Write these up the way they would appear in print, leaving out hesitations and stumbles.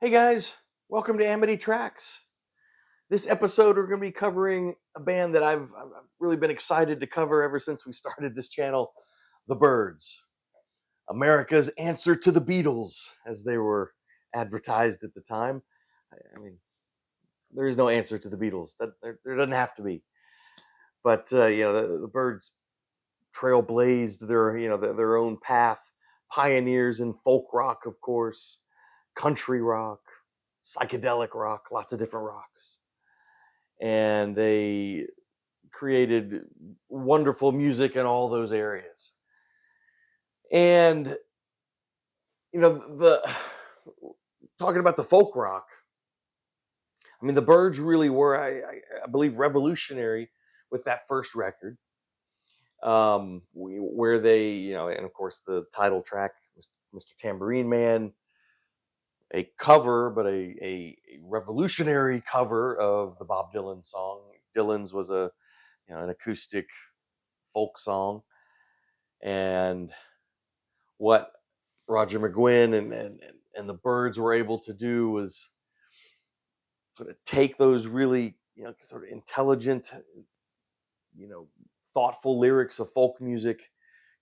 Hey guys, welcome to Amity Tracks. This episode, we're going to be covering a band that I've really been excited to cover ever since we started this channel, the Byrds, America's answer to the Beatles, as they were advertised at the time. I mean, there is no answer to the Beatles. There doesn't have to be. But the Byrds trailblazed their own path, pioneers in folk rock, of course, country rock, psychedelic rock, lots of different rocks. And they created wonderful music in all those areas. And the talking about the folk rock, I mean, the Byrds really were, I believe, revolutionary with that first record, where they, and of course the title track, Mr. Tambourine Man, a cover, but a revolutionary cover of the Bob Dylan song. Dylan's was an acoustic folk song, and what Roger McGuinn and the Byrds were able to do was sort of take those really sort of intelligent, you know thoughtful lyrics of folk music,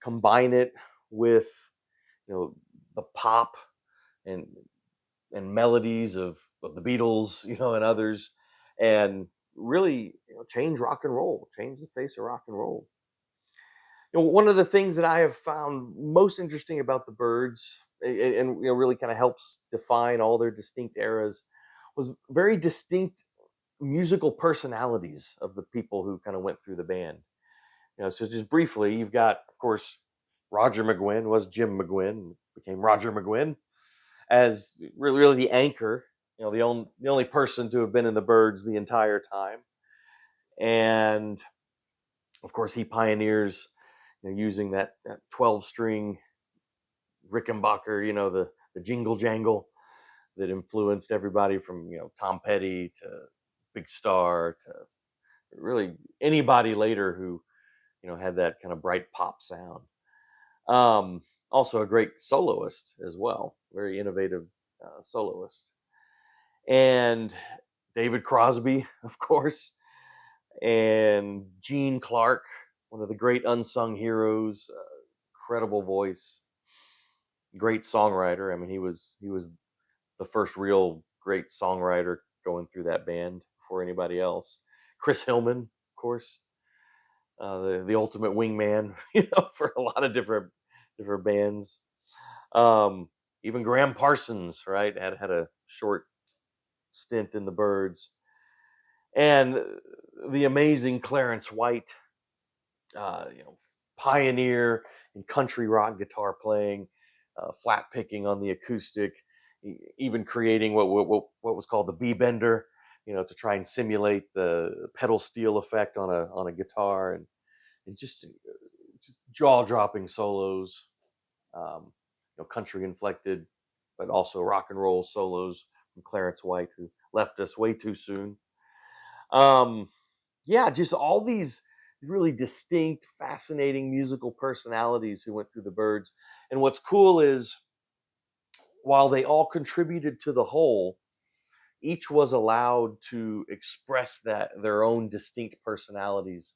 combine it with you know the pop and melodies of the Beatles, and others, and really change rock and roll, change the face of rock and roll. One of the things that I have found most interesting about the Byrds, and really kind of helps define all their distinct eras, was very distinct musical personalities of the people who kind of went through the band. So just briefly, you've got, of course, Roger McGuinn was Jim McGuinn, became Roger McGuinn as really the anchor, the only person to have been in the Byrds the entire time, and of course he pioneers using that 12 string Rickenbacker, the jingle jangle that influenced everybody from Tom Petty to Big Star to really anybody later who had that kind of bright pop sound. Also a great soloist as well, very innovative soloist, and David Crosby, of course, and Gene Clark, one of the great unsung heroes, incredible voice, great songwriter. I mean, he was the first real great songwriter going through that band before anybody else. Chris Hillman, of course, the ultimate wingman, for a lot of different bands. Um, Even Graham Parsons, right, had a short stint in the Byrds, and the amazing Clarence White, pioneer in country rock guitar playing, flat picking on the acoustic, even creating what was called the B bender, to try and simulate the pedal steel effect on a guitar, and just jaw dropping solos, country inflected, but also rock and roll solos from Clarence White, who left us way too soon. Um, yeah, just all these really distinct, fascinating musical personalities who went through the Byrds. And what's cool is, while they all contributed to the whole, each was allowed to express their own distinct personalities,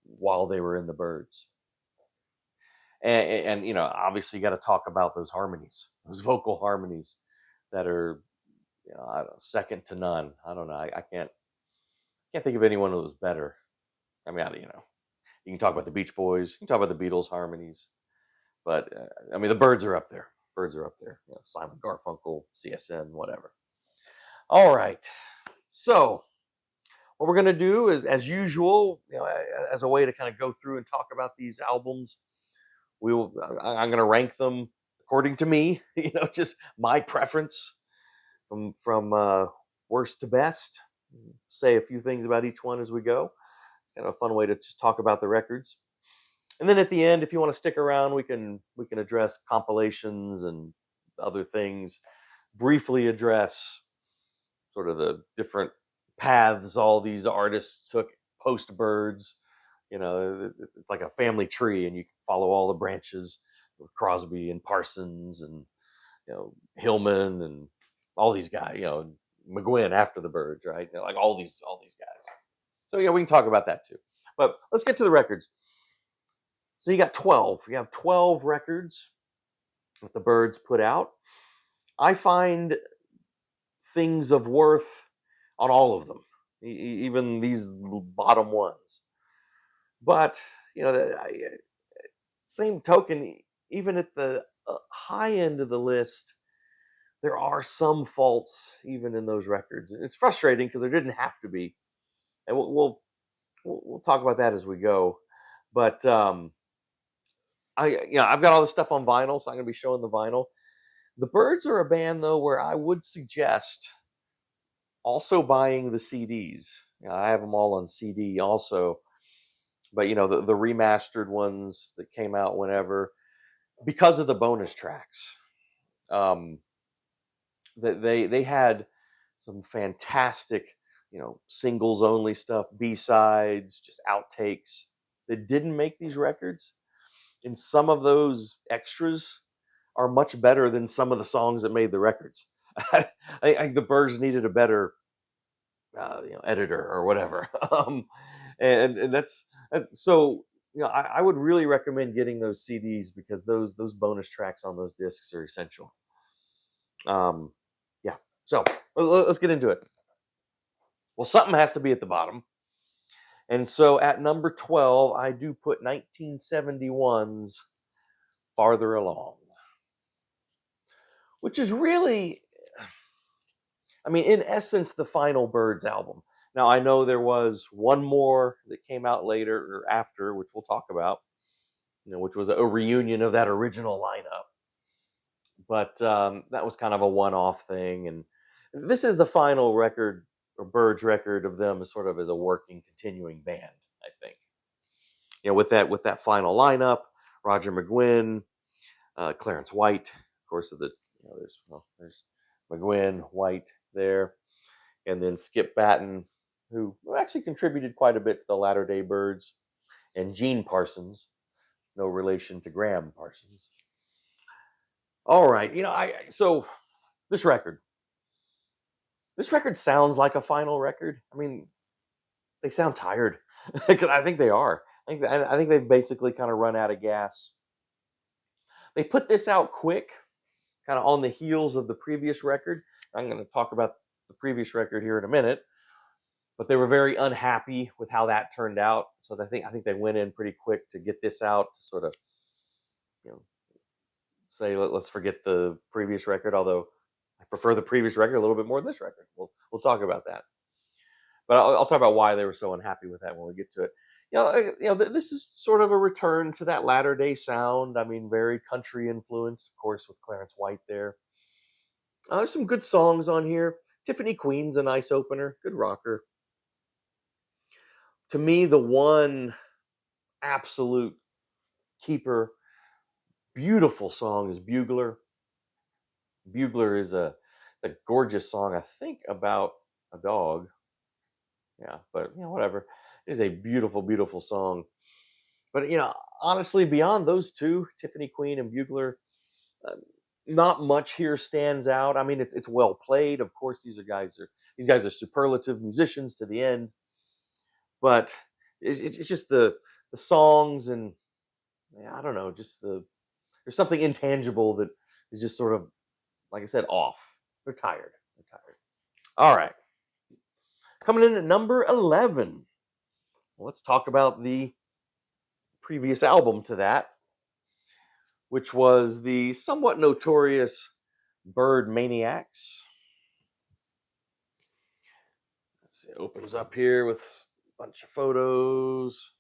while they were in the Byrds. And obviously, you got to talk about those harmonies, those vocal harmonies that are, I don't know, second to none. I don't know. I can't think of anyone who was better. I mean, you can talk about the Beach Boys, you can talk about the Beatles harmonies, but I mean, the Byrds are up there. Byrds are up there. Simon Garfunkel, CSN, whatever. All right. So what we're gonna do is, as usual, as a way to kind of go through and talk about these albums, I'm gonna rank them according to me. Just my preference from worst to best. Say a few things about each one as we go. It's kind of a fun way to just talk about the records. And then at the end, if you want to stick around, we can address compilations and other things. Briefly address sort of the different paths all these artists took post Byrds. It's like a family tree, and you can follow all the branches with Crosby and Parsons and Hillman and all these guys, McGuinn after the Byrds, right? Like all these guys. So yeah, we can talk about that too. But let's get to the records. So you got 12. You have 12 records that the Byrds put out. I find things of worth on all of them, even these bottom ones. But same token, even at the high end of the list, there are some faults even in those records. It's frustrating because there didn't have to be, and we'll talk about that as we go. But I've got all this stuff on vinyl, so I'm going to be showing the vinyl. The Byrds are a band though where I would suggest also buying the CDs. I have them all on CD also, but the remastered ones that came out whenever, because of the bonus tracks. Um, that they had some fantastic, singles only stuff, B-sides, just outtakes that didn't make these records. And some of those extras are much better than some of the songs that made the records. I think the Byrds needed a better editor or whatever. And so I would really recommend getting those CDs because those bonus tracks on those discs are essential. Yeah. So let's get into it. Well, something has to be at the bottom. And so at number 12, I do put 1971's Farther Along, which is really, in essence, the final Byrds album. Now, I know there was one more that came out later or after, which we'll talk about, which was a reunion of that original lineup. But that was kind of a one-off thing. And this is the final record, or Byrds record of them as sort of as a working, continuing band, I think. With that final lineup, Roger McGuinn, Clarence White, of course, there's McGuinn, White there, and then Skip Batten, who actually contributed quite a bit to the latter day Byrds, and Gene Parsons, no relation to Graham Parsons. All right, so this record sounds like a final record. They sound tired because I think they are. I think they've basically kind of run out of gas. They put this out quick, kind of on the heels of the previous record. I'm going to talk about the previous record here in a minute, but they were very unhappy with how that turned out. So I think they went in pretty quick to get this out to sort of, say let's forget the previous record. Although I prefer the previous record a little bit more than this record. We'll talk about that. But I'll talk about why they were so unhappy with that when we get to it. This is sort of a return to that latter day sound. Very country influenced, of course, with Clarence White there. There's some good songs on here. Tiffany Queen's a nice opener, good rocker. To me, the one absolute keeper, beautiful song is Bugler. Bugler is it's a gorgeous song, I think, about a dog. Yeah, but whatever. It is a beautiful, beautiful song. But honestly, beyond those two, Tiffany Queen and Bugler, uh, not much here stands out. It's well played. Of course, these guys are superlative musicians to the end. But it's just the songs, and I don't know, just there's something intangible that is just sort of, like I said, off. They're tired. They're tired. All right, coming in at number 11. Let's talk about the previous album to that, which was the somewhat notorious Birdmaniacs. Let's see, it opens up here with a bunch of photos.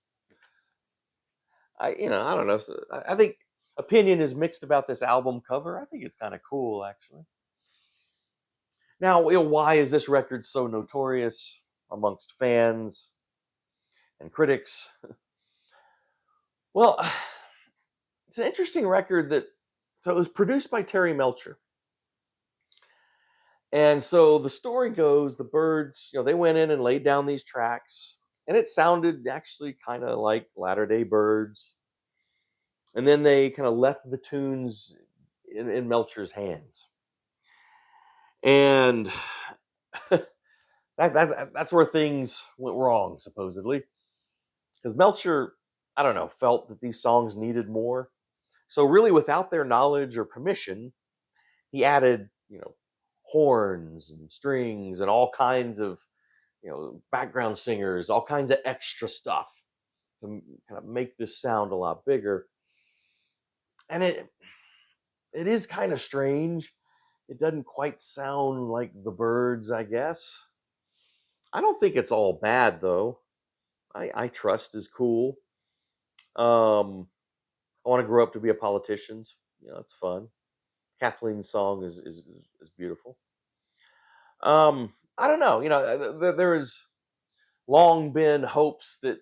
I don't know. So I think opinion is mixed about this album cover. I think it's kind of cool, actually. Now, why is this record so notorious amongst fans and critics? Well, it's an interesting record so it was produced by Terry Melcher. And so the story goes, the Byrds, they went in and laid down these tracks, and it sounded actually kind of like latter day Byrds. And then they kind of left the tunes in Melcher's hands. And that's where things went wrong, supposedly, because Melcher, I don't know, felt that these songs needed more. So really, without their knowledge or permission, he added, horns and strings and all kinds of, background singers, all kinds of extra stuff to kind of make this sound a lot bigger. And it is kind of strange. It doesn't quite sound like the Byrds, I guess. I don't think it's all bad though. I trust is cool. I want to grow up to be a politician. It's fun. Kathleen's song is beautiful. I don't know. There has long been hopes that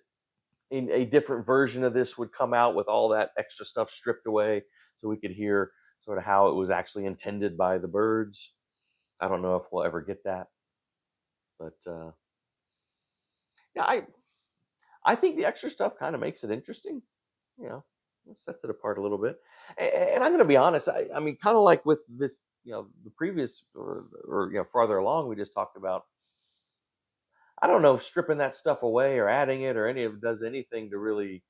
a different version of this would come out with all that extra stuff stripped away, so we could hear sort of how it was actually intended by the Byrds. I don't know if we'll ever get that, but yeah, I think the extra stuff kind of makes it interesting. You know, it sets it apart a little bit. And I'm going to be honest. I mean, kind of like with this, the previous or farther along we just talked about. I don't know if stripping that stuff away or adding it or any of it does anything to really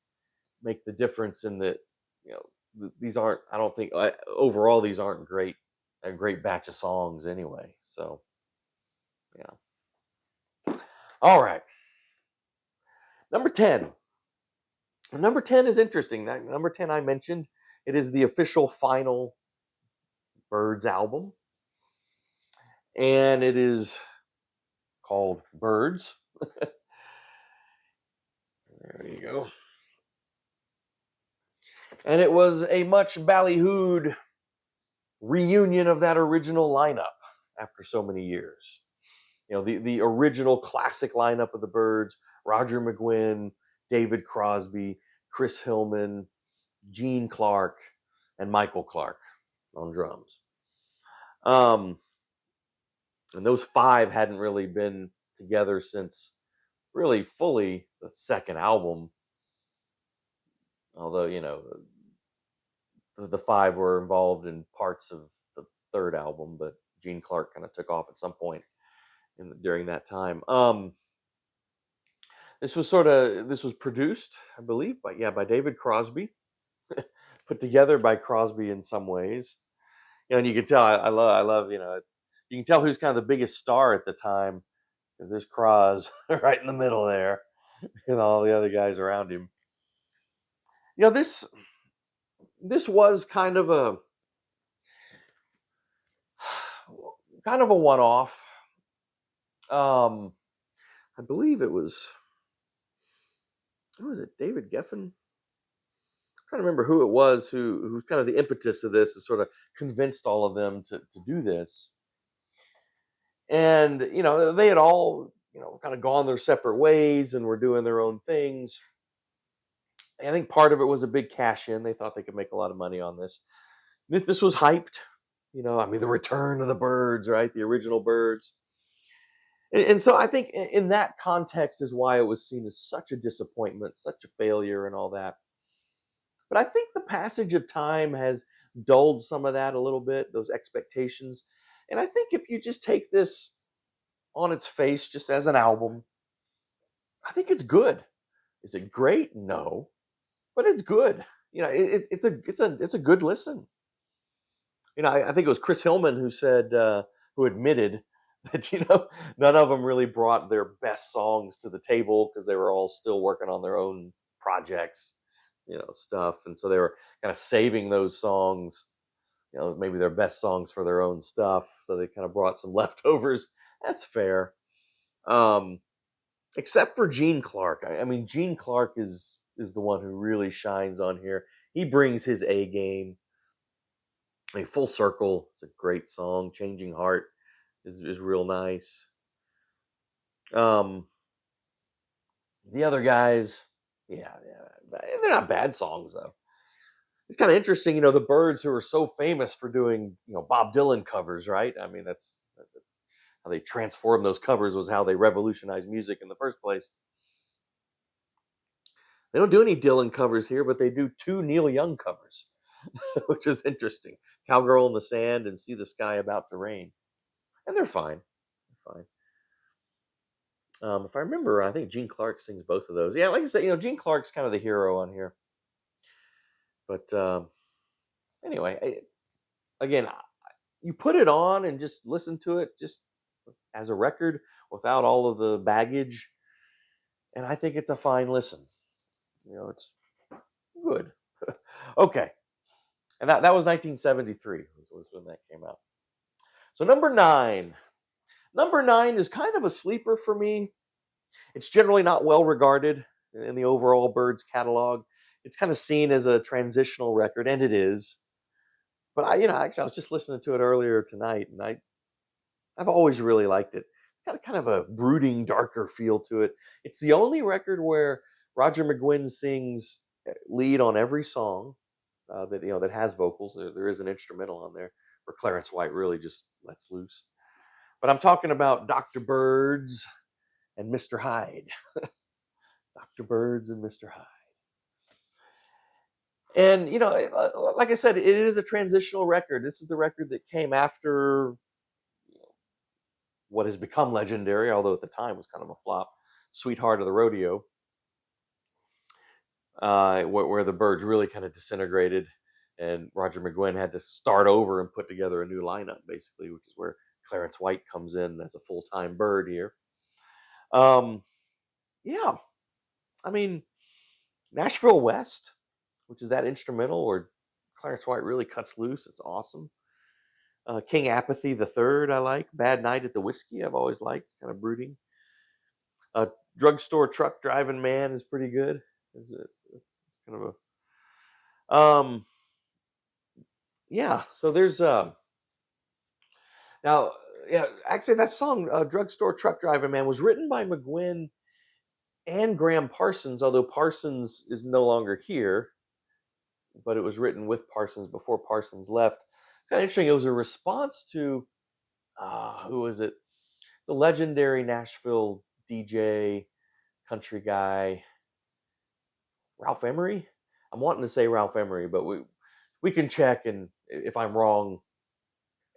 make the difference in that. These aren't. I don't think overall these aren't a great batch of songs anyway. So yeah. All right. Number 10. Number 10 is interesting. Number 10 I mentioned. It is the official final Byrds album, and it is called Byrds. There you go. And it was a much ballyhooed reunion of that original lineup after so many years. The original classic lineup of the Byrds: Roger McGuinn, David Crosby, Chris Hillman, Gene Clark, and Michael Clark on drums. And those five hadn't really been together since really fully the second album. Although, the five were involved in parts of the third album, but Gene Clark kind of took off at some point during that time. This was produced, I believe, by David Crosby, put together by Crosby in some ways. And you can tell I love you can tell who's kind of the biggest star at the time, because there's Cros right in the middle there, and all the other guys around him. This was kind of a one-off. I believe it was, who was it? David Geffen. I'm trying to remember who it was who's kind of the impetus of this, and sort of convinced all of them to do this. And they had all kind of gone their separate ways and were doing their own things. I think part of it was a big cash in. They thought they could make a lot of money on this. This was hyped. I mean, the return of the Byrds, right? The original Byrds. And so I think in that context is why it was seen as such a disappointment, such a failure, and all that. But I think the passage of time has dulled some of that a little bit, those expectations. And I think if you just take this on its face, just as an album, I think it's good. Is it great? No, but it's good. It's a good listen. I think it was Chris Hillman who admitted that none of them really brought their best songs to the table, because they were all still working on their own projects, stuff, and so they were kind of saving those songs, maybe their best songs, for their own stuff. So they kind of brought some leftovers. That's fair. Um, Except for Gene Clark. I mean, Gene Clark is the one who really shines on here. He brings his A game. A Full Circle. It's a great song. Changing Heart is real nice. Um, the other guys, yeah, they're not bad songs though. It's kind of interesting, the Byrds, who are so famous for doing, Bob Dylan covers, right? I mean, that's how they transformed those covers, was how they revolutionized music in the first place. They don't do any Dylan covers here, but they do two Neil Young covers, which is interesting. Cowgirl in the Sand and See the Sky About to Rain. and they're fine. They're fine. If I remember, I think Gene Clark sings both of those. Yeah, like I said, Gene Clark's kind of the hero on here. But anyway, again, you put it on and just listen to it just as a record without all of the baggage, and I think it's a fine listen. It's good. Okay, and that was 1973 was when that came out. So number nine is kind of a sleeper for me. It's generally not well regarded in the overall Byrds catalog. It's kind of seen as a transitional record, and it is. But actually, I was just listening to it earlier tonight, and I've always really liked it. It's got kind of a brooding, darker feel to it. It's the only record where Roger McGuinn sings lead on every song that has vocals. There is an instrumental on there where Clarence White really just lets loose. But I'm talking about Dr. Byrds and Mr. Hyde. Dr. Byrds and Mr. Hyde. And like I said, it is a transitional record. This is the record that came after what has become legendary, although at the time was kind of a flop, Sweetheart of the Rodeo, where the Byrds really kind of disintegrated, and Roger McGuinn had to start over and put together a new lineup, basically, which is where Clarence White comes in as a full-time Byrd here. Yeah, I mean, Nashville West, which is that instrumental where Clarence White really cuts loose. It's awesome. King Apathy the Third, I like. Bad Night at the Whiskey, I've always liked. It's kind of brooding. Drugstore Truck Driving Man is pretty good. It's kind of a yeah. So there's now yeah. Actually, that song Drugstore Truck Driving Man was written by McGuinn and Graham Parsons, although Parsons is no longer here. But it was written with Parsons before Parsons left. It's kind of interesting. It was a response to who was it? It's a legendary Nashville DJ, country guy, Ralph Emery. I'm wanting to say Ralph Emery, but we can check, and if I'm wrong,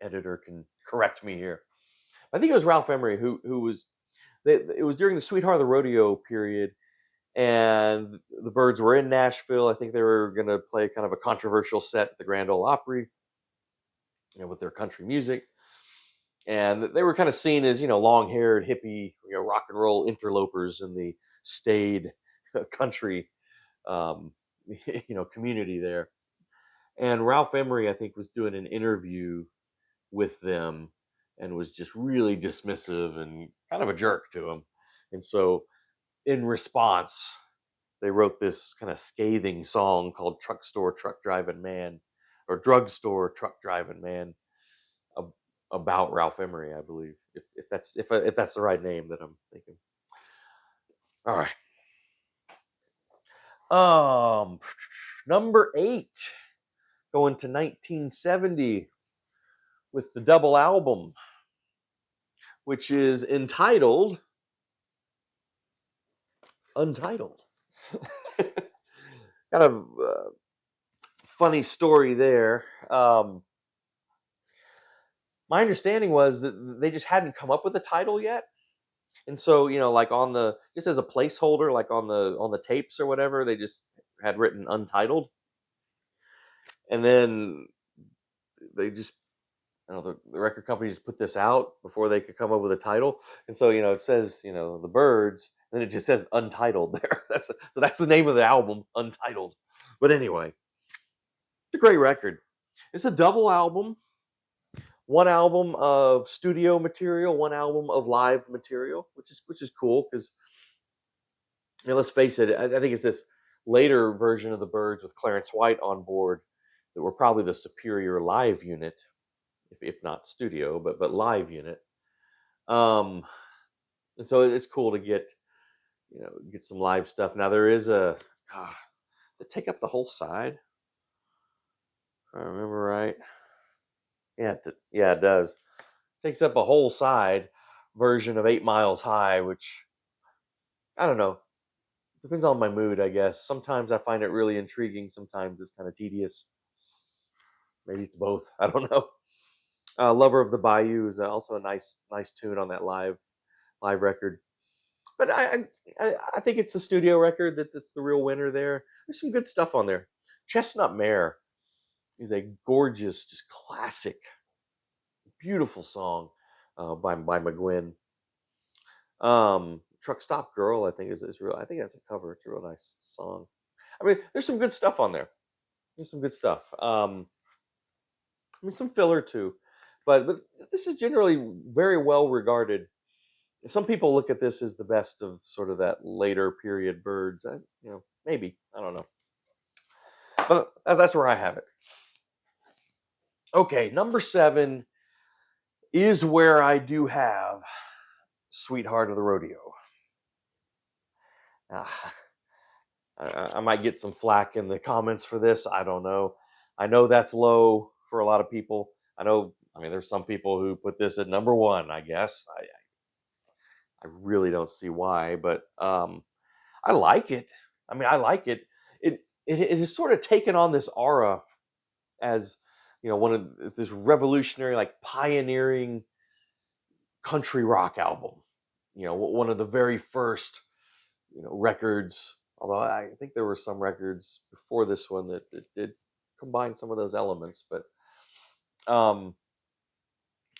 editor can correct me here. I think it was Ralph Emery who was. It was during the Sweetheart of the Rodeo period, and the Byrds were in Nashville. I think they were going to play kind of a controversial set at the Grand Ole Opry, with their country music. And they were kind of seen as long-haired hippie, rock and roll interlopers in the staid country, um, community there. And Ralph Emery, I think, was doing an interview with them and was just really dismissive and kind of a jerk to him. And so, in response, they wrote this kind of scathing song called "Truck Store Truck Driving Man" or "Drugstore Truck Driving Man" about Ralph Emery, I believe, if that's the right name that I'm thinking. All right. Number 8, going to 1970 with the double album, which is entitled Untitled. Kind of funny story there. My understanding was that they just hadn't come up with a title yet. And so, like on the just as a placeholder, like on the tapes or whatever, they just had written Untitled. And then they just the record company just put this out before they could come up with a title. And so, it says, the Byrds, and then it just says Untitled there. So that's the name of the album, Untitled. But anyway, it's a great record. It's a double album. One album of studio material, one album of live material, which is cool because let's face it, I think it's this later version of the Byrds with Clarence White on board that were probably the superior live unit, if not studio, but live unit. And so it's cool to get some live stuff. Now there is to take up the whole side. If I remember right. Yeah, it does. Takes up a whole side version of 8 Miles High, which I don't know. Depends on my mood, I guess. Sometimes I find it really intriguing. Sometimes it's kind of tedious. Maybe it's both. I don't know. Lover of the Bayou is also a nice tune on that live record. But I think it's the studio record that's the real winner there. There's some good stuff on there. Chestnut Mare is a gorgeous, just classic, beautiful song by McGuinn. Truck Stop Girl, I think is real. I think that's a cover. It's a real nice song. I mean, there's some good stuff on there. There's some good stuff. I mean, some filler too, but this is generally very well regarded. Some people look at this as the best of sort of that later period Byrds. Maybe I don't know, but that's where I have it. Okay, number 7 is where I do have Sweetheart of the Rodeo. Ah, I might get some flack in the comments for this. I don't know. I know that's low for a lot of people. I know. I mean, there's some people who put this at number 1. I guess I really don't see why, but I like it. I mean, I like it. It has sort of taken on this aura as one of this revolutionary, like pioneering country rock album. One of the very first records. Although I think there were some records before this one that did combine some of those elements, but um,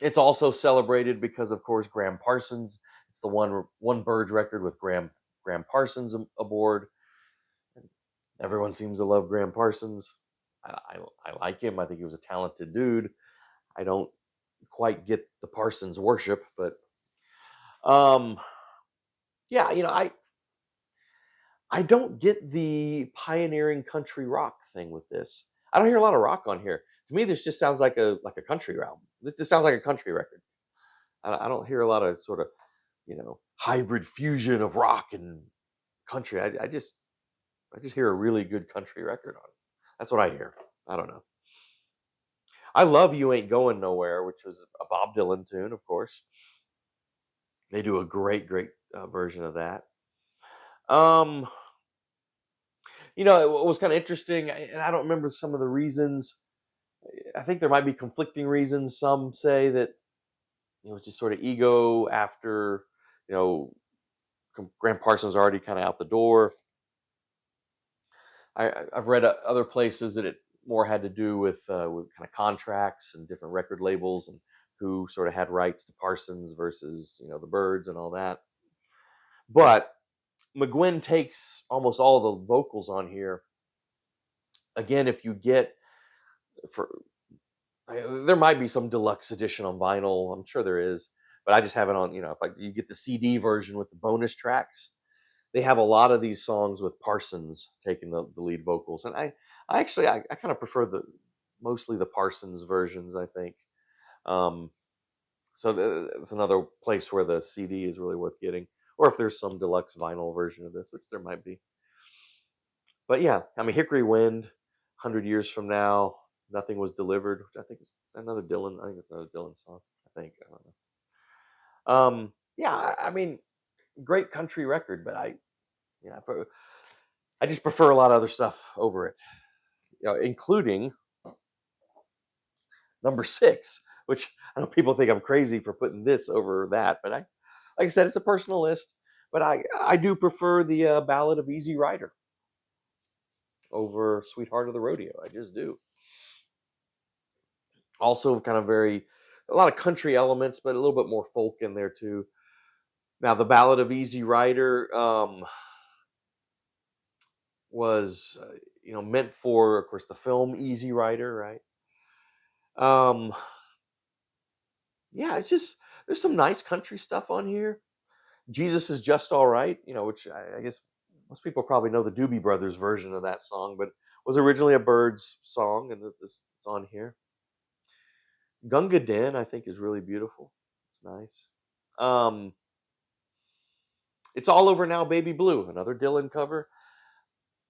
it's also celebrated because, of course, Graham Parsons. It's the one Byrd record with Graham Parsons aboard. Everyone seems to love Graham Parsons. I like him. I think he was a talented dude. I don't quite get the Parsons worship, but um, yeah, I don't get the pioneering country rock thing with this. I don't hear a lot of rock on here. To me, this just sounds like a country album. This just sounds like a country record. I don't hear a lot of sort of hybrid fusion of rock and country. I just hear a really good country record on it. That's what I hear. I don't know. I love "You Ain't Going Nowhere," which was a Bob Dylan tune, of course. They do a great version of that. Um, it was kind of interesting, and I don't remember some of the reasons. I think there might be conflicting reasons. Some say that it was just sort of ego after, you know, Graham Parsons already kind of out the door. I've read other places that it more had to do with kind of contracts and different record labels and who sort of had rights to Parsons versus the Byrds and all that. But McGuinn takes almost all the vocals on here. Again, if you get for there might be some deluxe edition on vinyl. I'm sure there is, but I just have it on. If you get the CD version with the bonus tracks, they have a lot of these songs with Parsons taking the lead vocals, and I actually I kind of prefer mostly the Parsons versions. I think. Um, so it's another place where the CD is really worth getting, or if there's some deluxe vinyl version of this, which there might be. But yeah, I mean, Hickory Wind, 100 years from now, nothing was delivered, which I think is another Dylan. I think it's another Dylan song. I think I don't know. Yeah, I mean, great country record, but I just prefer a lot of other stuff over it, including number 6, which I know people think I'm crazy for putting this over that, but like I said, it's a personal list. But I do prefer the Ballad of Easy Rider over Sweetheart of the Rodeo. I just do. Also, kind of a lot of country elements, but a little bit more folk in there too. Now, the Ballad of Easy Rider was, meant for, of course, the film Easy Rider, right? Um, yeah, it's just there's some nice country stuff on here. Jesus is Just All Right, which I guess most people probably know the Doobie Brothers version of that song, but was originally a Byrds song, and it's on here. Gunga Din, I think, is really beautiful. It's nice. Um, it's All Over Now, Baby Blue, another Dylan cover.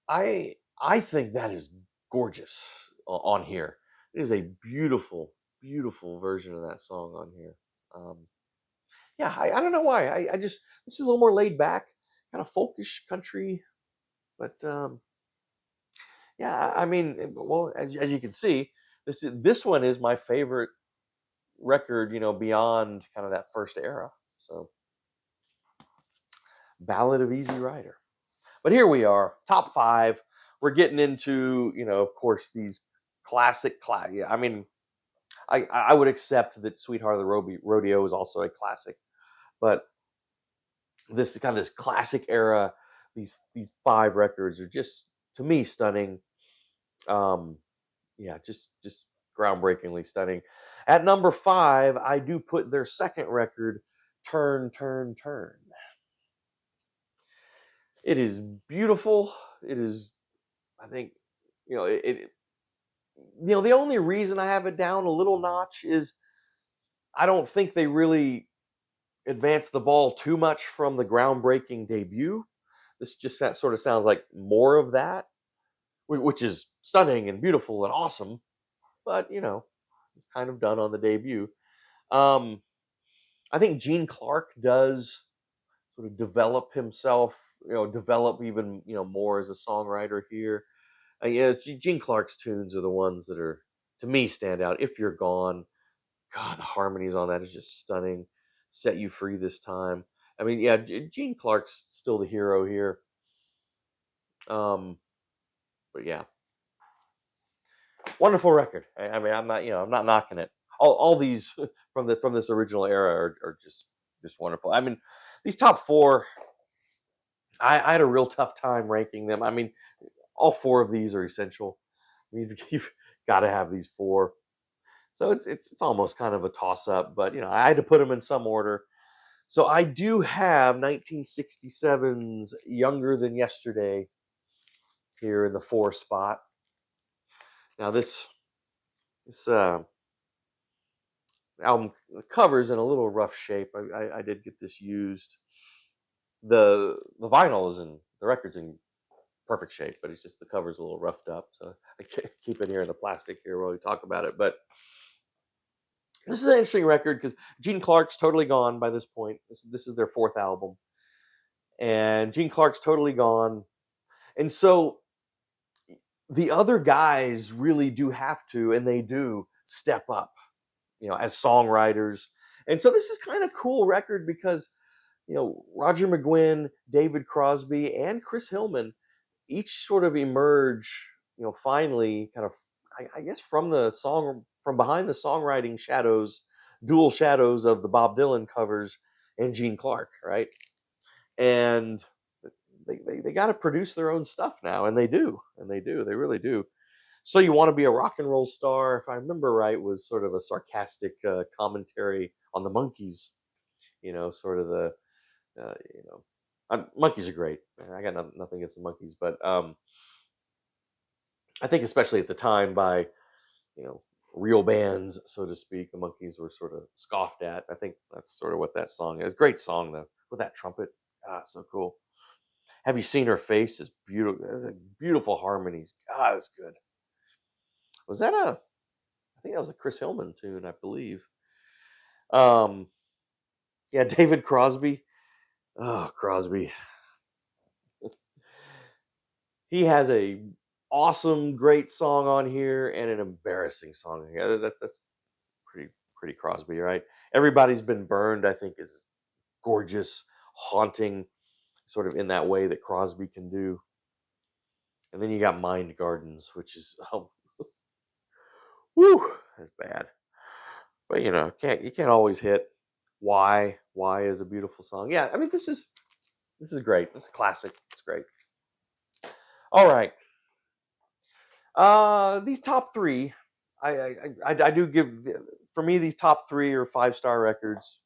I think that is gorgeous on here. It is a beautiful version of that song on here. Um, yeah, I don't know why. I just this is a little more laid back, kind of folkish country, but yeah, I mean, well, as you can see, this one is my favorite record, beyond kind of that first era. So, Ballad of Easy Rider. But here we are, top five. We're getting into, of course, these yeah, I mean, I would accept that Sweetheart of the Rodeo is also a classic, but this kind of this classic era, these five records are just, to me, stunning. Um, yeah, just groundbreakingly stunning. At number five, I do put their second record, Turn, Turn, Turn. It is beautiful. It is, I think, the only reason I have it down a little notch is I don't think they really advanced the ball too much from the groundbreaking debut. This just sort of sounds like more of that, which is stunning and beautiful and awesome, but it's kind of done on the debut. Um, I think Gene Clark does sort of develop himself, develop even more as a songwriter here. Yeah, Gene Clark's tunes are the ones that are, to me, stand out. If You're Gone, God, the harmonies on that is just stunning. Set You Free This Time. I mean, yeah, Gene Clark's still the hero here. But yeah, wonderful record. I mean, I'm not knocking it. All these from this original era are just wonderful. I mean, these top four, I had a real tough time ranking them. I mean, all four of these are essential. I mean, you've got to have these four. So it's almost kind of a toss up, but I had to put them in some order. So I do have 1967's "Younger Than Yesterday" here in the four spot. Now this album, the cover's in a little rough shape. I did get this used. The vinyl is in the record's in perfect shape, but it's just the cover's a little roughed up. So I can't keep it here in the plastic here while we talk about it. But this is an interesting record because Gene Clark's totally gone by this point. This is their fourth album, and Gene Clark's totally gone. And so the other guys really do have to, and they do step up, as songwriters. And so this is kind of cool record because Roger McGuinn, David Crosby, and Chris Hillman each sort of emerge, finally, kind of, I guess, from behind the songwriting shadows, dual shadows of the Bob Dylan covers and Gene Clark, right? And they got to produce their own stuff now, and they really do. So You Want to Be a Rock and Roll Star, if I remember right, was sort of a sarcastic commentary on the Monkees. Sort of the Monkees are great. I got nothing against the Monkees, but I think especially at the time, by you know real bands, so to speak, the Monkees were sort of scoffed at. I think that's sort of what that song is. Great song though, with that trumpet. Ah, so cool. Have You Seen Her Face? Is beautiful. It's a beautiful harmonies. God, it's good. Was that a? I think that was a Chris Hillman tune, I believe. Um, yeah, David Crosby. Oh, Crosby. He has a awesome, great song on here and an embarrassing song here. That's pretty Crosby, right? Everybody's Been Burned, I think, is gorgeous, haunting, sort of in that way that Crosby can do. And then you got Mind Gardens, which is whoo, that's bad. But you can't always hit. Why is a beautiful song. Yeah, I mean this is great. It's a classic. It's great. All right. These top three, I do give, for me, these top three are 5-star records.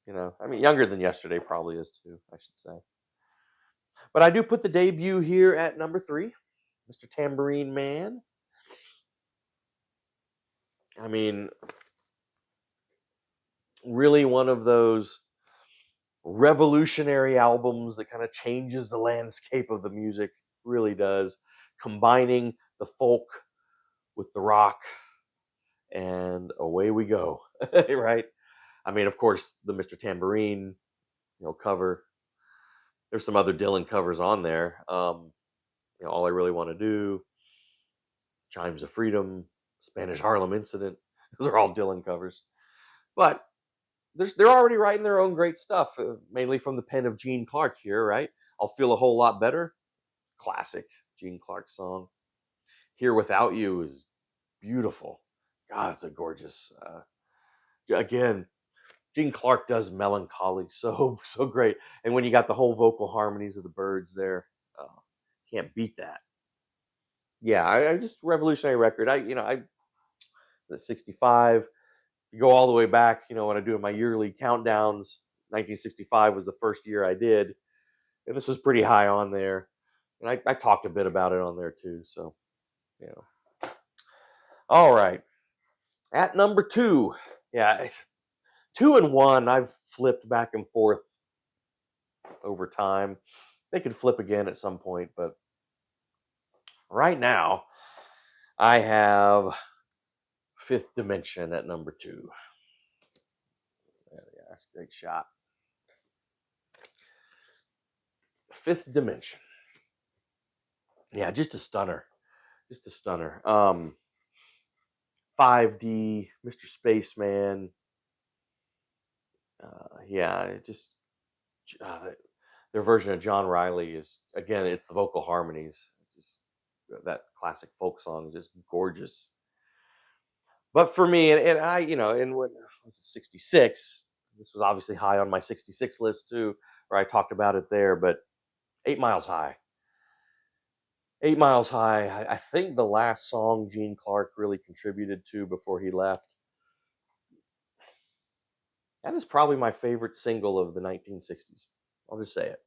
I mean, Younger Than Yesterday probably is too, I should say. But I do put the debut here at number three, Mr. Tambourine Man. I mean, really one of those revolutionary albums that kind of changes the landscape of the music, really does, combining the folk with the rock, and away we go, right? I mean, of course, the Mr. Tambourine, cover. There's some other Dylan covers on there. All I Really Want to Do, Chimes of Freedom, Spanish Harlem Incident. Those are all Dylan covers. But they're already writing their own great stuff, mainly from the pen of Gene Clark here, right? I'll Feel a Whole Lot Better. Classic Gene Clark song. Here Without You is beautiful. God, it's a gorgeous. Again, Gene Clark does melancholy so great, and when you got the whole vocal harmonies of the Byrds there, can't beat that. Yeah, I just revolutionary record. I the '65. You go all the way back. When I do my yearly countdowns, 1965 was the first year I did, and this was pretty high on there. And I talked a bit about it on there too. So, you know. All right. At number two, yeah, two and one, I've flipped back and forth over time. They could flip again at some point, but right now, I have Fifth Dimension at number two. Yeah, that's a great shot. Fifth Dimension. Yeah, just a stunner. Just a stunner. 5D, Mr. Spaceman. Yeah, uh, their version of John Riley is, again, it's the vocal harmonies. It's just that classic folk song is just gorgeous. But for me, and I, and when this is '66, this was obviously high on my '66 list too, where I talked about it there. But 8 Miles High, 8 Miles High. I think the last song Gene Clark really contributed to before he left. That is probably my favorite single of the 1960s. I'll just say it.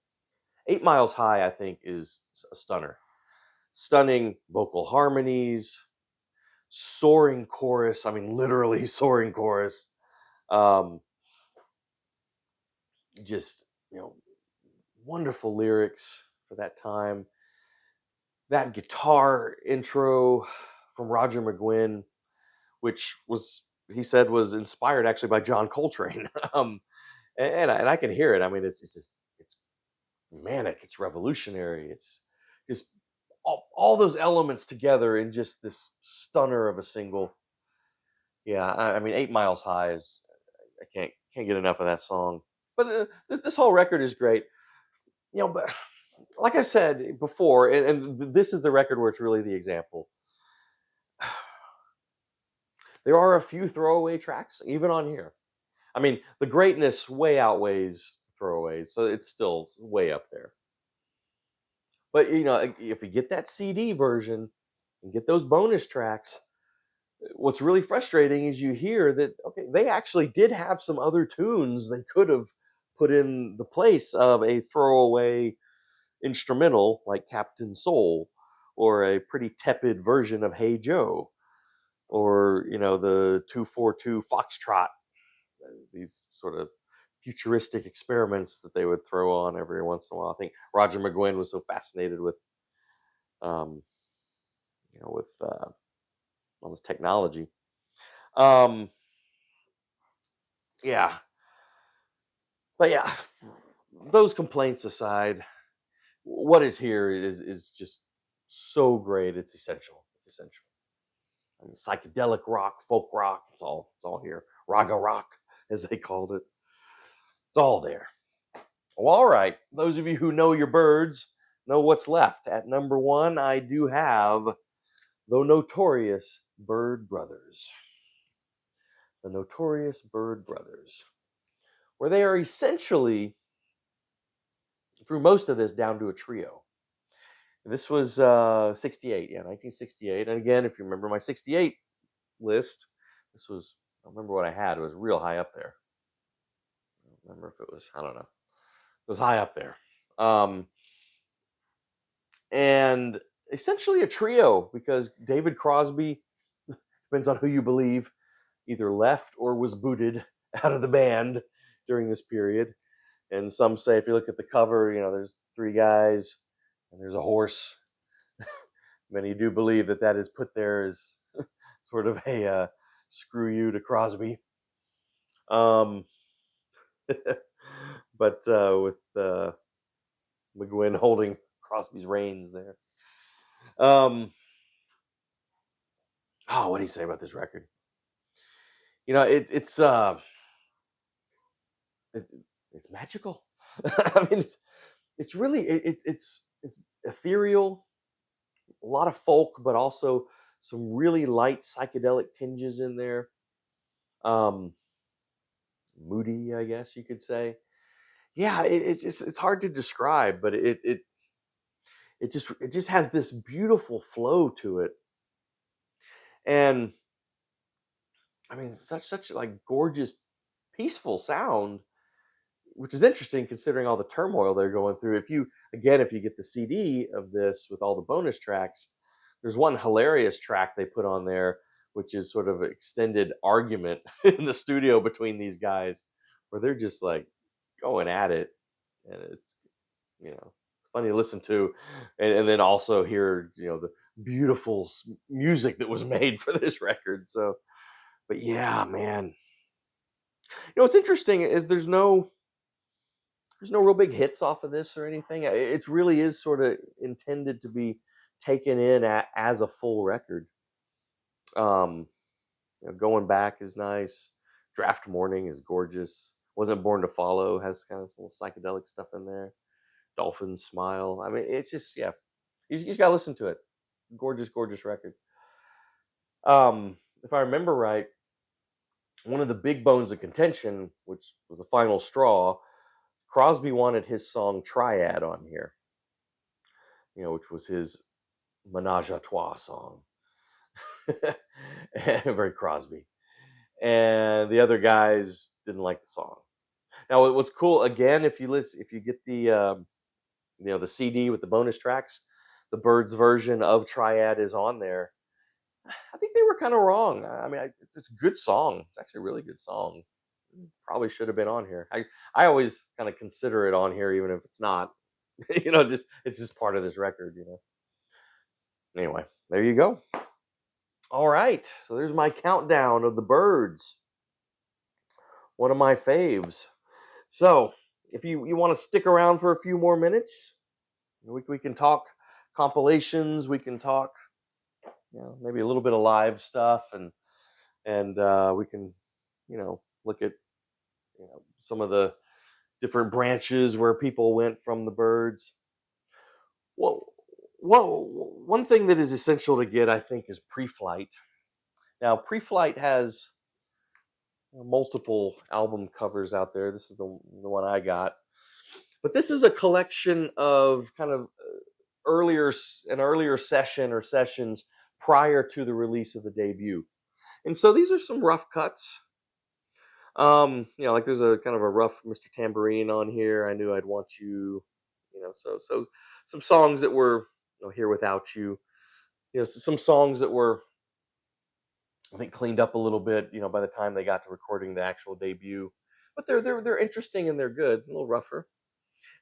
8 Miles High, I think, is a stunner. Stunning vocal harmonies, soaring chorus. I mean, literally soaring chorus. Um, just, wonderful lyrics for that time. That guitar intro from Roger McGuinn, which he said was inspired actually by John Coltrane. And I can hear it. I mean, it's manic, it's revolutionary, it's just all those elements together in just this stunner of a single. Yeah, I mean, 8 Miles High is, I can't get enough of that song. But this whole record is great. But like I said before, and this is the record where it's really the example. There are a few throwaway tracks, even on here. I mean, the greatness way outweighs throwaways, so it's still way up there. But if you get that CD version and get those bonus tracks, what's really frustrating is you hear that, okay, they actually did have some other tunes they could have put in the place of a throwaway instrumental like Captain Soul, or a pretty tepid version of Hey Joe, or the 242 Foxtrot. These sort of futuristic experiments that they would throw on every once in a while. I think Roger McGuinn was so fascinated with, um, with all this technology. Um, yeah, but yeah, those complaints aside, what is here is just so great. It's essential. It's essential. I mean, psychedelic rock, folk rock. It's all here. Raga rock, as they called it. It's all there. Well, all right. Those of you who know your Byrds know what's left. At number one, I do have the Notorious Byrd Brothers. The Notorious Byrd Brothers, where they are essentially, through most of this, down to a trio. This was '68, yeah, 1968. And again, if you remember my '68 list, this was, I don't remember what I had. It was real high up there. I don't remember if it was, I don't know. It was high up there. And essentially a trio, because David Crosby, depends on who you believe, either left or was booted out of the band during this period. And some say, if you look at the cover, there's three guys and there's a horse. Many do believe that is put there as sort of a screw you to Crosby. Um, but with McGuinn holding Crosby's reins there. Oh, what do you say about this record? It's it's magical. I mean, it's really it's ethereal, a lot of folk, but also some really light psychedelic tinges in there. Um, Moody, I guess you could say. Yeah, it's hard to describe, but it just has this beautiful flow to it, and I mean, such like gorgeous, peaceful sound, which is interesting considering all the turmoil they're going through. If you get the CD of this with all the bonus tracks, there's one hilarious track they put on there, which is sort of an extended argument in the studio between these guys, where they're just like going at it, and it's funny to listen to, and then also hear the beautiful music that was made for this record. So, but yeah, man, what's interesting is there's no real big hits off of this or anything. It really is sort of intended to be taken in as a full record. Um, Going Back is nice. Draft Morning is gorgeous. Wasn't Born to Follow has kind of some psychedelic stuff in there. Dolphins Smile. I mean, it's just, yeah. You just gotta listen to it. Gorgeous, gorgeous record. If I remember right, one of the big bones of contention, which was the final straw, Crosby wanted his song Triad on here, which was his Menage a Trois song. Very Crosby. And the other guys didn't like the song. Now, it was cool again if you get the CD with the bonus tracks, the Byrds version of Triad is on there. I think they were kind of wrong. I mean, it's a good song. It's actually a really good song. Probably should have been on here. I always kind of consider it on here, even if it's not. Just it's just part of this record. Anyway, there you go. All right, so there's my countdown of the Byrds, one of my faves. So, if you want to stick around for a few more minutes, we can talk compilations. We can talk, maybe a little bit of live stuff, and we can, look at some of the different branches where people went from the Byrds. Well, one thing that is essential to get, I think, is Pre-Flight. Now, Pre-Flight has multiple album covers out there. This is the one I got, but this is a collection of kind of an earlier session or sessions prior to the release of the debut. And so these are some rough cuts. Like there's a kind of a rough Mr. Tambourine on here. I Knew I'd Want You. So some songs that were Here Without You. Some songs that were, I think, cleaned up a little bit. By the time they got to recording the actual debut, but they're interesting and they're good. A little rougher.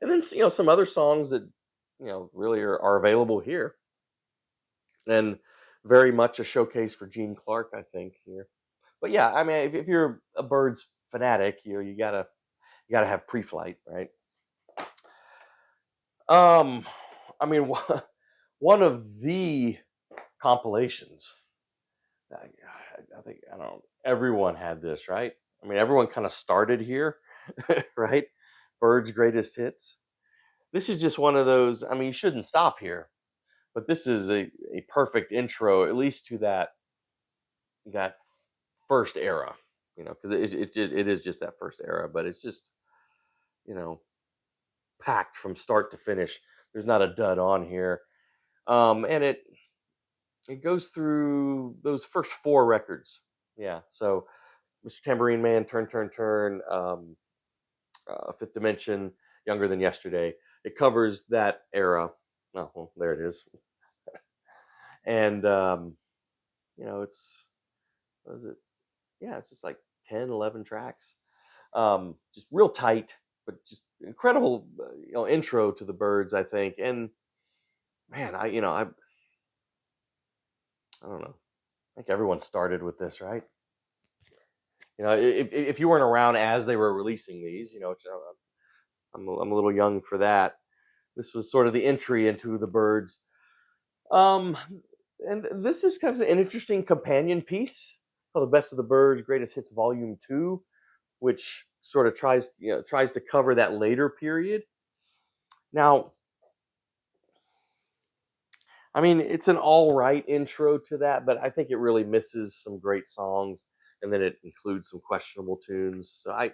And then some other songs that really are available here, and very much a showcase for Gene Clark, I think, here. But yeah, I mean, if you're a Byrds fanatic, you gotta have Pre-Flight, right? Um, I mean, one of the compilations. I think I don't know, everyone had this, right? I mean, everyone kind of started here, right? Byrds Greatest Hits. This is just one of those. I mean, you shouldn't stop here, but this is a perfect intro, at least to that first era, because it is just that first era, but it's just you know packed from start to finish. There's not a dud on here, and it goes through those first four records. Yeah, so Mr. Tambourine Man, Turn Turn Turn, Fifth Dimension, Younger Than Yesterday. It covers that era. Oh, well, there it is. And it's what is it? Yeah, it's just like 10, 11 tracks. Just real tight, but just incredible, intro to the Byrds, I think. And man, I don't know. I think everyone started with this, right? If you weren't around as they were releasing these, I'm a little young for that. This was sort of the entry into the Byrds. Um, and this is kind of an interesting companion piece. called The Best of the Byrds Greatest Hits Volume 2, which sort of tries to cover that later period. Now, I mean, it's an all right intro to that, but I think it really misses some great songs, and then it includes some questionable tunes. So I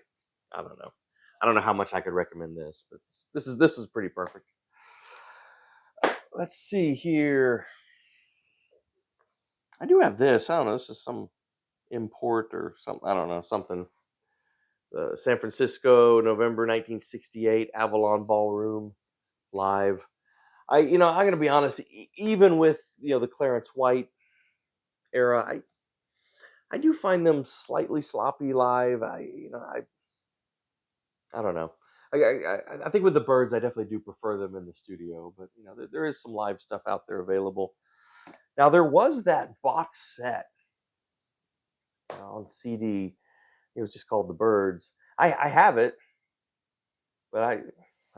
don't know. I don't know how much I could recommend this, but this is pretty perfect. Let's see here. I do have this. I don't know. This is some import or something. I don't know, something. San Francisco, November 1968, Avalon Ballroom, live. I'm gonna be honest. Even with the Clarence White era, I do find them slightly sloppy live. I don't know. I think with the Byrds, I definitely do prefer them in the studio, but there is some live stuff out there available. Now there was that box set on CD. It was just called the Byrds. I have it, but I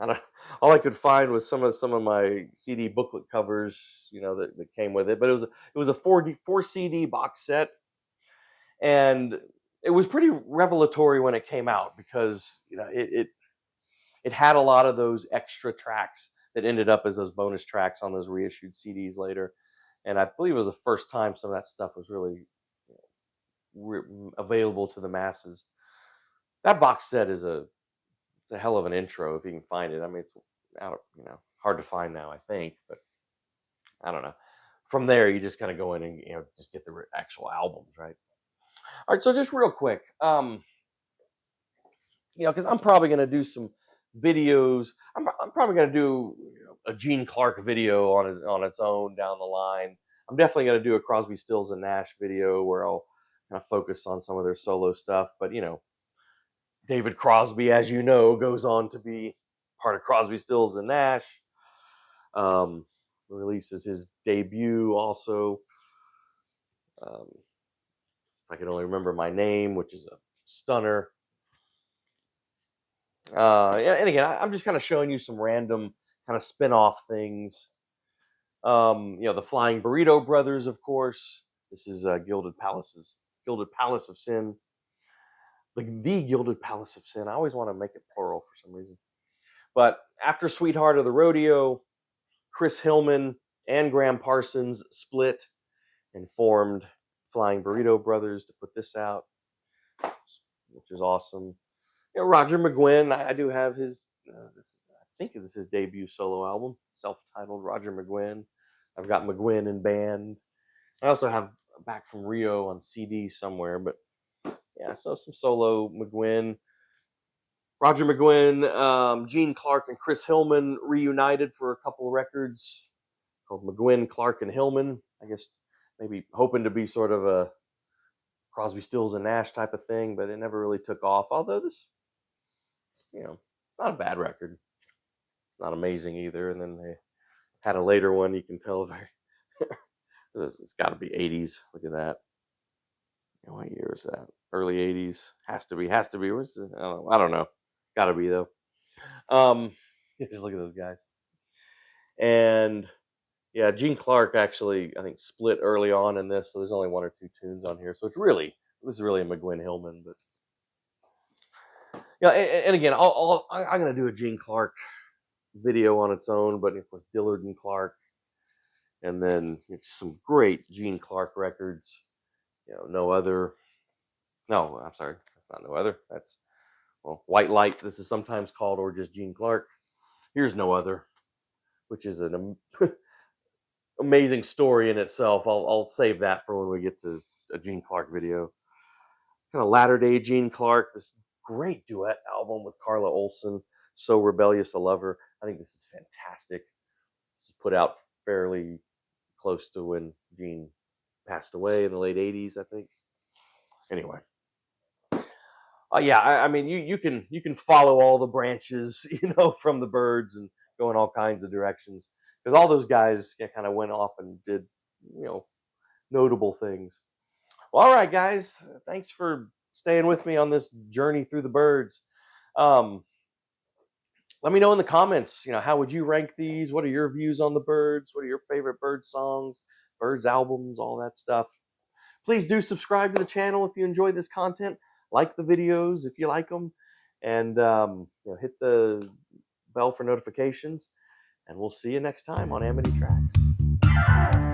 don't. All I could find was some of my CD booklet covers, that came with it. But it was a four CD box set, and it was pretty revelatory when it came out because it had a lot of those extra tracks that ended up as those bonus tracks on those reissued CDs later. And I believe it was the first time some of that stuff was really available to the masses. That box set it's a hell of an intro if you can find it. I mean, it's hard to find now, I think, but I don't know. From there, you just kind of go in and just get the actual albums, right? All right, so just real quick, because I'm probably going to do some videos. I'm probably going to do a Gene Clark video on its own down the line. I'm definitely going to do a Crosby, Stills, and Nash video where I'll kind of focus on some of their solo stuff. But David Crosby, as you know, goes on to be part of Crosby, Stills, and Nash. Releases his debut also. If I can only remember my name, which is a stunner. And again, I'm just kind of showing you some random kind of spin-off things. The Flying Burrito Brothers, of course. This is Gilded Palace of Sin. Like the Gilded Palace of Sin. I always want to make it plural for some reason. But after Sweetheart of the Rodeo, Chris Hillman and Graham Parsons split and formed Flying Burrito Brothers to put this out, which is awesome. Roger McGuinn, I do have his. I think this is his debut solo album, self-titled Roger McGuinn. I've got McGuinn in band. I also have Back from Rio on CD somewhere, but yeah, so some solo McGuinn. Roger McGuinn, Gene Clark, and Chris Hillman reunited for a couple of records called McGuinn, Clark, and Hillman. I guess maybe hoping to be sort of a Crosby, Stills, and Nash type of thing, but it never really took off. Although this, it's not a bad record. Not amazing either. And then they had a later one. You can tell it's got to be 80s. Look at that. What year is that? Early 80s. Has to be. What's the, I don't know. Got to be though. Just look at those guys. And yeah, Gene Clark actually I think split early on in this, so there's only one or two tunes on here. So this is really a McGuinn Hillman, but and again, I'm gonna do a Gene Clark video on its own, but of course Dillard and Clark, and then some great Gene Clark records. No Other. No, I'm sorry, that's not No Other. That's White Light. This is sometimes called, or just Gene Clark. Here's No Other, which is an amazing story in itself. I'll save that for when we get to a Gene Clark video. Kind of latter day Gene Clark. This great duet album with Carla Olson, So Rebellious a Lover. I think this is fantastic. This was put out fairly close to when Gene passed away in the late 80s, I think. Anyway. I mean, you can follow all the branches, from the Byrds and go in all kinds of directions because all those guys kind of went off and did, notable things. Well, all right, guys, thanks for staying with me on this journey through the Byrds. Let me know in the comments, how would you rank these? What are your views on the Byrds? What are your favorite Byrds songs, Byrds albums, all that stuff? Please do subscribe to the channel if you enjoy this content. Like the videos if you like them, and hit the bell for notifications. And we'll see you next time on Amity Tracks.